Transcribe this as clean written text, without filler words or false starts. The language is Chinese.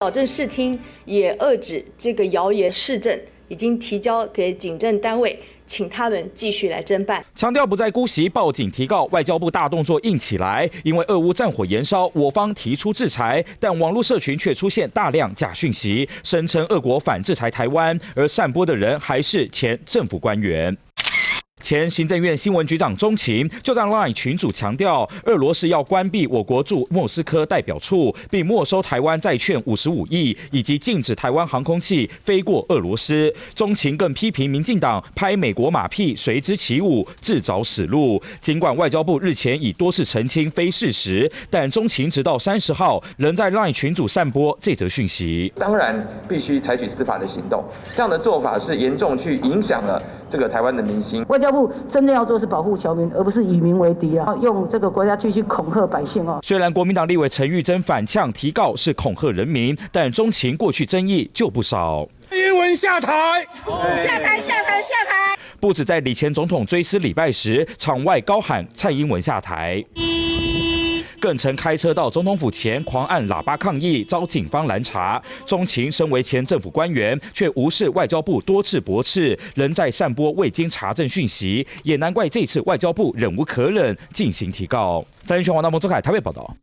导正视听也遏止这个谣言市政，已经提交给警政单位，请他们继续来侦办。强调不再姑息，报警提告。外交部大动作硬起来，因为俄乌战火延烧，我方提出制裁，但网络社群却出现大量假讯息，声称俄国反制裁台湾，而散播的人还是前政府官员。前行政院新闻局长钟情就在 LINE 群组强调，俄罗斯要关闭我国驻莫斯科代表处，并没收台湾债券55亿，以及禁止台湾航空器飞过俄罗斯。钟情更批评民进党拍美国马屁，随之起舞，自找死路。尽管外交部日前已多次澄清非事实，但钟情直到30号仍在 LINE 群组散播这则讯息。当然必须采取司法的行动，这样的做法是严重去影响了这个台湾的民心。外交部真的要做是保护侨民，而不是以民为敌啊！用这个国家继续恐吓百姓哦。虽然国民党立委陈玉珍反呛提告是恐吓人民，但钟情过去争议就不少。英文下台，下台，下台，下台！不止在李前总统追思礼拜时，场外高喊蔡英文下台。更曾开车到总统府前狂按喇叭抗议，遭警方拦查。钟情身为前政府官员，却无视外交部多次驳斥，仍在散播未经查证讯息，也难怪这次外交部忍无可忍，进行提告。三立全王大鹏周凯台北报道。